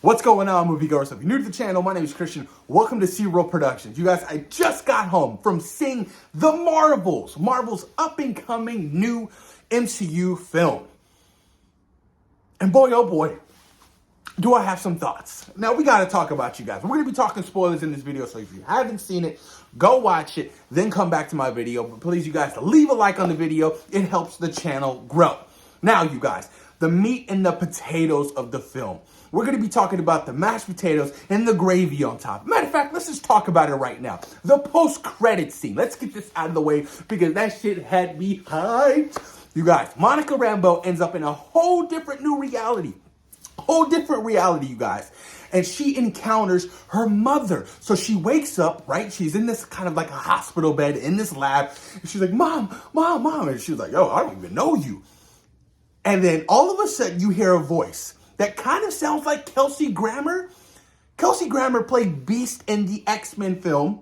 What's going on, moviegoers? If you're new to the channel, my name is Christian. Welcome to Zero Productions. You guys, I just got home from seeing The Marvel's up-and-coming new MCU film. And boy, oh boy, do I have some thoughts. Now, we got to talk about you guys. We're going to be talking spoilers in this video, so if you haven't seen it, go watch it, then come back to my video. But please, you guys, leave a like on the video. It helps the channel grow. Now, you guys, the meat and the potatoes of the film. We're going to be talking about the mashed potatoes and the gravy on top. Matter of fact, let's just talk about it right now. The post-credit scene. Let's get this out of the way because that shit had me hyped. You guys, Monica Rambeau ends up in a whole different new reality. You guys. And she encounters her mother. So she wakes up, right? She's in this kind of like a hospital bed in this lab. And she's like, Mom. And she's like, oh, I don't even know you. And then all of a sudden you hear a voice that kind of sounds like Kelsey Grammer. Kelsey Grammer played Beast in the X-Men film,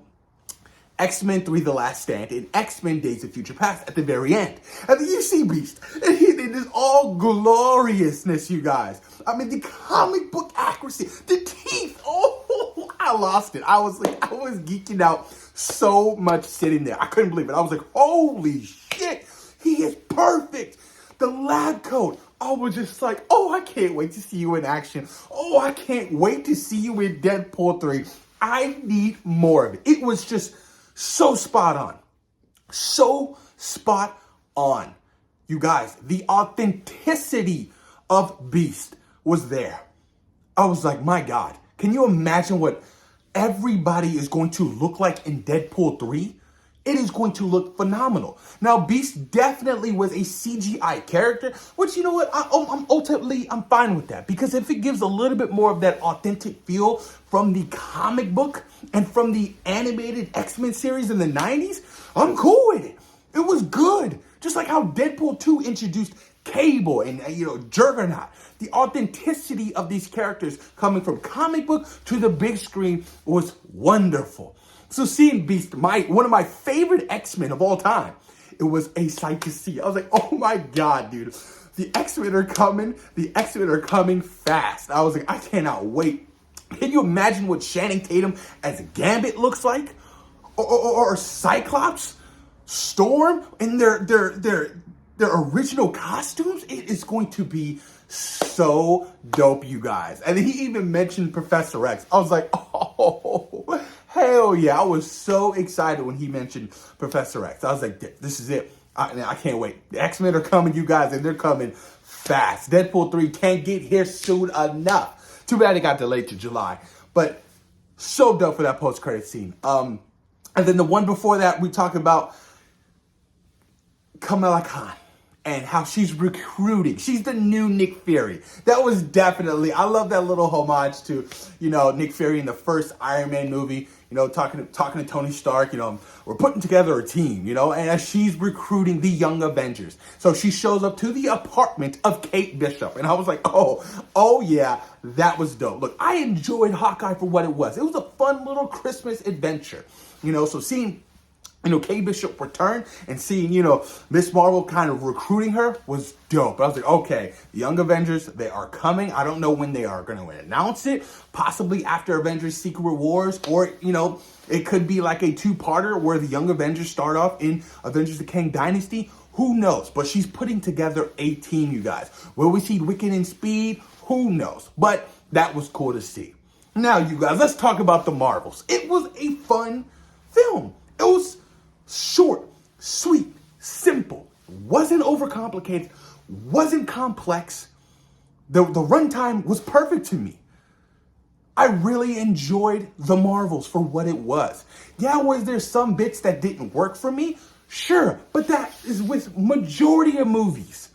X-Men 3: The Last Stand, and X-Men Days of Future Past at the very end. And then you see Beast, and it is all gloriousness, you guys. I mean, the comic book accuracy, the teeth, oh, I lost it. I was geeking out so much sitting there. I couldn't believe it. I was like, holy shit, he is perfect. The lab coat, I was just like, oh, I can't wait to see you in action. Oh, I can't wait to see you in Deadpool 3. I need more of it. It was just so spot on. So spot on. You guys, the authenticity of Beast was there. I was like, my God, can you imagine what everybody is going to look like in Deadpool 3? It is going to look phenomenal. Now, Beast definitely was a CGI character, which, you know what, I'm fine with that. Because if it gives a little bit more of that authentic feel from the comic book and from the animated X-Men series in the 90s, I'm cool with it. It was good. Just like how Deadpool 2 introduced Cable and, Juggernaut. The authenticity of these characters coming from comic book to the big screen was wonderful. So seeing Beast, one of my favorite X-Men of all time, it was a sight to see. I was like, oh my God, dude. The X-Men are coming. The X-Men are coming fast. I was like, I cannot wait. Can you imagine what Channing Tatum as Gambit looks like? Or Cyclops? Storm? In their original costumes? It is going to be so dope, you guys. And he even mentioned Professor X. I was like, oh, hell yeah. I was so excited when he mentioned Professor X. I was like, this is it. I can't wait. The X-Men are coming, you guys, and they're coming fast. Deadpool 3 can't get here soon enough. Too bad it got delayed to July. But so dope for that post-credit scene. And then the one before that, we talked about Kamala Khan and how she's recruiting. She's the new Nick Fury. That was definitely, I love that little homage to, Nick Fury in the first Iron Man movie, talking to Tony Stark, we're putting together a team, and as she's recruiting the Young Avengers. So she shows up to the apartment of Kate Bishop. And I was like, oh yeah, that was dope. Look, I enjoyed Hawkeye for what it was. It was a fun little Christmas adventure, so seeing Kate Bishop return and seeing, Miss Marvel kind of recruiting her was dope. I was like, okay, the Young Avengers, they are coming. I don't know when they are going to announce it. Possibly after Avengers Secret Wars, or, it could be like a two-parter where the Young Avengers start off in Avengers the Kang Dynasty. Who knows? But she's putting together a team, you guys. Will we see Wiccan and Speed? Who knows? But that was cool to see. Now, you guys, let's talk about the Marvels. It was a fun film. It was short, sweet, simple, wasn't overcomplicated, wasn't complex. The runtime was perfect to me. I really enjoyed The Marvels for what it was. Yeah, was there some bits that didn't work for me? Sure, but that is with majority of movies.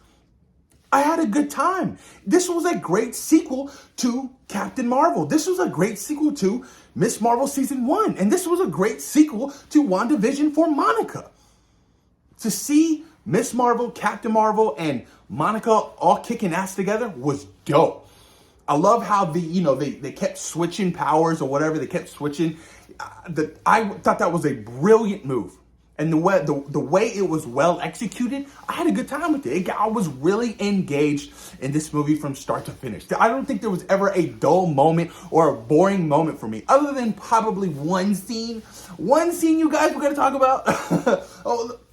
I had a good time. This was a great sequel to Captain Marvel. This was a great sequel to Miss Marvel Season 1. And this was a great sequel to WandaVision for Monica. To see Miss Marvel, Captain Marvel, and Monica all kicking ass together was dope. I love how they kept switching powers or whatever. They kept switching. I thought that was a brilliant move. and the way it was well executed, I had a good time with it. I was really engaged in this movie from start to finish. I don't think there was ever a dull moment or a boring moment for me, other than probably one scene. One scene, you guys, we're gonna talk about.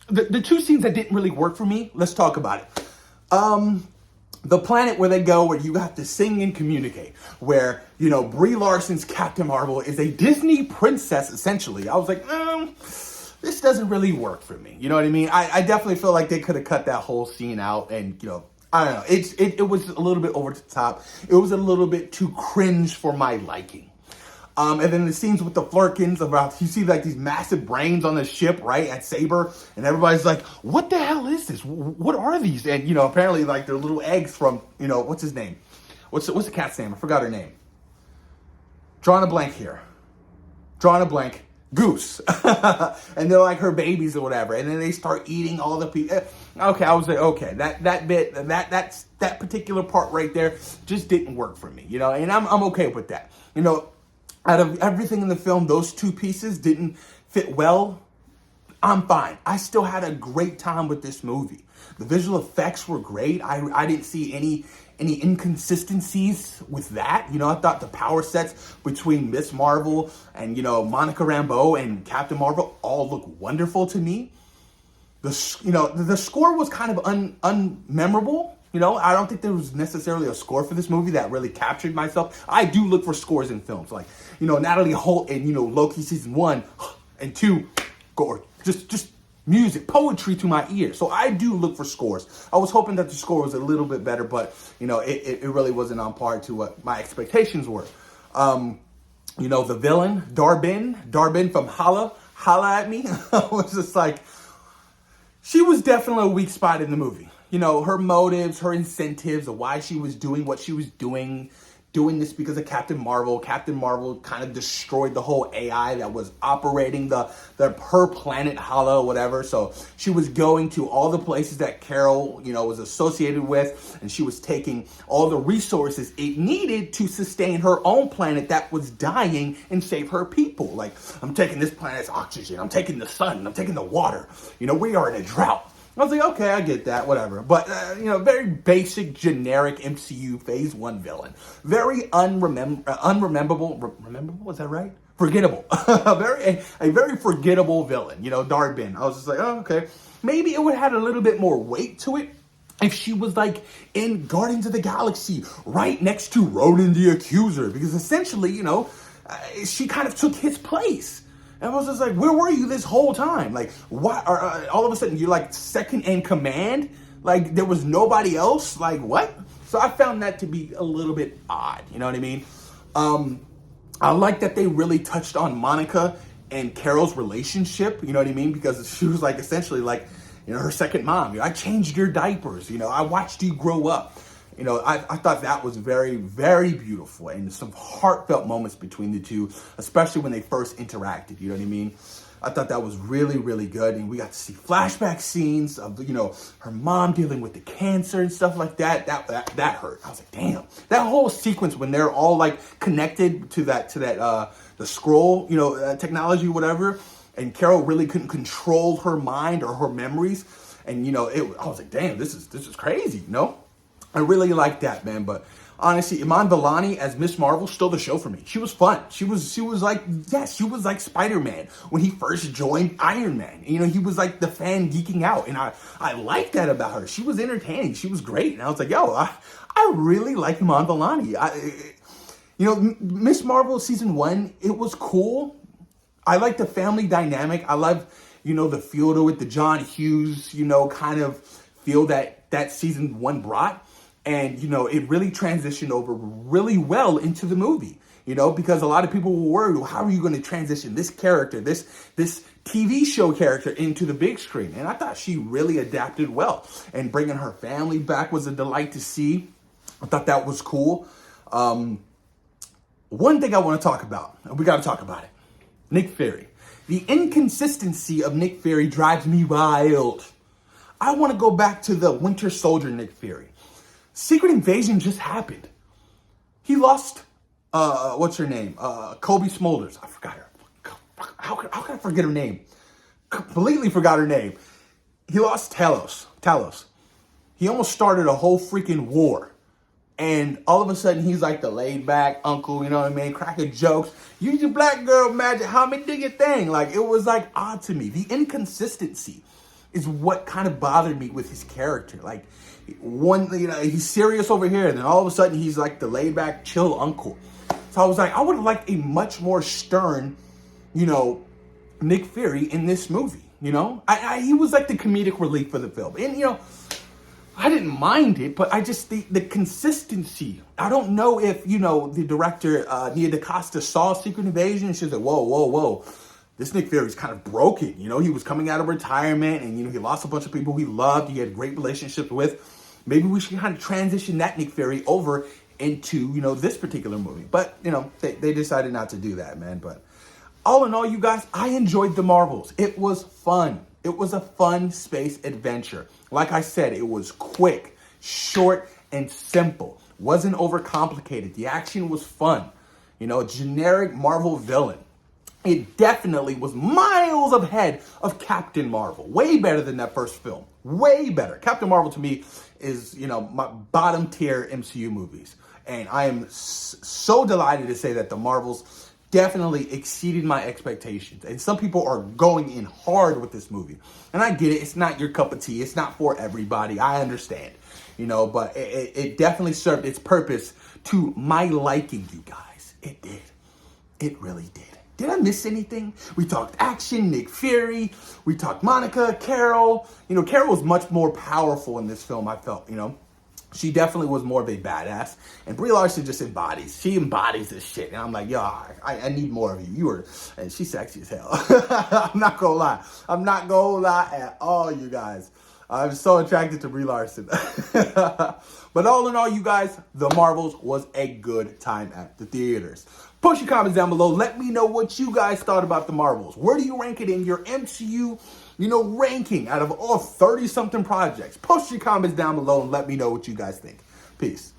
The two scenes that didn't really work for me. Let's talk about it. The planet where they go, where you have to sing and communicate, where, you know, Brie Larson's Captain Marvel is a Disney princess, essentially. I was like, this doesn't really work for me. You know what I mean? I definitely feel like they could have cut that whole scene out, and, you know, I don't know. It was a little bit over the top. It was a little bit too cringe for my liking. And then the scenes with the Flurkins about, you see like these massive brains on the ship, right, at Saber, and everybody's like, what the hell is this? What are these? And, you know, apparently like they're little eggs from, you know, what's his name? What's the cat's name? I forgot her name. Drawing a blank here. Drawing a blank. Goose. And they're like her babies or whatever. And then they start eating all the people. Okay, I was like, okay, that particular part right there just didn't work for me, you know, and I'm okay with that. You know, out of everything in the film, those two pieces didn't fit well. I'm fine. I still had a great time with this movie. The visual effects were great. I didn't see any inconsistencies with that. You know, I thought the power sets between Miss Marvel and, you know, Monica Rambeau and Captain Marvel all look wonderful to me. The score was kind of unmemorable. You know, I don't think there was necessarily a score for this movie that really captured myself. I do look for scores in films, like, you know, Natalie Holt and, you know, Loki season 1 and 2, or just music, poetry to my ears. So I do look for scores. I was hoping that the score was a little bit better, but, you know, it really wasn't on par to what my expectations were. You know, the villain, Darbin from Holla at Me, was just like, she was definitely a weak spot in the movie. You know, her motives, her incentives of why she was doing what she was doing this because of Captain Marvel. Captain Marvel kind of destroyed the whole AI that was operating her planet Hala, whatever. So she was going to all the places that Carol, you know, was associated with, and she was taking all the resources it needed to sustain her own planet that was dying and save her people. Like, I'm taking this planet's oxygen, I'm taking the sun, I'm taking the water. You know, we are in a drought. I was like, okay, I get that, whatever. But, you know, very basic, generic MCU Phase 1 villain. Very unrememberable, was that right? Forgettable. a very forgettable villain, you know, Darbin. I was just like, oh, okay. Maybe it would have had a little bit more weight to it if she was, like, in Guardians of the Galaxy, right next to Ronan the Accuser. Because essentially, you know, she kind of took his place. And I was just like, where were you this whole time? Like, why? All of a sudden, you're like second in command? Like, there was nobody else? Like, what? So I found that to be a little bit odd. You know what I mean? I like that they really touched on Monica and Carol's relationship. You know what I mean? Because she was like, essentially like, you know, her second mom. You know, I changed your diapers. You know, I watched you grow up. You know, I thought that was very, very beautiful, and some heartfelt moments between the two, especially when they first interacted, you know what I mean? I thought that was really, really good, and we got to see flashback scenes of, you know, her mom dealing with the cancer and stuff like that. That hurt. I was like, damn. That whole sequence when they're all, like, connected to the scroll, you know, technology, whatever, and Carol really couldn't control her mind or her memories, and, you know, I was like, damn, this is crazy, you know? I really like that, man. But honestly, Iman Vellani as Miss Marvel stole the show for me. She was fun. She was like, yes, she was like Spider-Man when he first joined Iron Man. You know, he was like the fan geeking out. And I liked that about her. She was entertaining. She was great. And I was like, yo, I really like Iman Vellani. You know, Miss Marvel season 1, it was cool. I like the family dynamic. I love, you know, the feel to it, the John Hughes, you know, kind of feel that season 1 brought. And, you know, it really transitioned over really well into the movie, you know, because a lot of people were worried, well, how are you going to transition this character, this TV show character into the big screen? And I thought she really adapted well. And bringing her family back was a delight to see. I thought that was cool. One thing I want to talk about, and we got to talk about it, Nick Fury. The inconsistency of Nick Fury drives me wild. I want to go back to the Winter Soldier Nick Fury. Secret Invasion just happened. He lost, what's her name? Kobe Smulders. I forgot her. How can I forget her name? completely forgot her name. He lost Talos. He almost started a whole freaking war. And all of a sudden, he's like the laid back uncle, you know what I mean? Cracking jokes. Use your black girl magic. How me do your thing? Like, it was like odd to me. The inconsistency is what kind of bothered me with his character. Like, he's serious over here. And then all of a sudden, he's like the laid back, chill uncle. So I was like, I would have liked a much more stern, Nick Fury in this movie. He was like the comedic relief for the film. And, I didn't mind it, but I just, the consistency. I don't know if, the director, Nia DaCosta, saw Secret Invasion. She's like, whoa. This Nick Fury's kind of broken. He was coming out of retirement and, he lost a bunch of people he loved. He had great relationships with. Maybe we should kind of transition that Nick Fury over into, this particular movie. But, they decided not to do that, man. But all in all, you guys, I enjoyed The Marvels. It was fun. It was a fun space adventure. Like I said, it was quick, short, and simple. Wasn't overcomplicated. The action was fun. A generic Marvel villain. It definitely was miles ahead of Captain Marvel. Way better than that first film. Way better. Captain Marvel to me is, my bottom tier MCU movies. And I am so delighted to say that The Marvels definitely exceeded my expectations. And some people are going in hard with this movie. And I get it. It's not your cup of tea. It's not for everybody. I understand. But it definitely served its purpose to my liking, you guys. It did. It really did. Did I miss anything? We talked action, Nick Fury. We talked Monica, Carol. Carol was much more powerful in this film, I felt, She definitely was more of a badass. And Brie Larson just she embodies this shit. And I'm like, yo, I need more of you. And she's sexy as hell. I'm not gonna lie. I'm not gonna lie at all, you guys. I'm so attracted to Brie Larson. But all in all, you guys, The Marvels was a good time at the theaters. Post your comments down below. Let me know what you guys thought about The Marvels. Where do you rank it in your MCU ranking out of all 30-something projects? Post your comments down below and let me know what you guys think. Peace.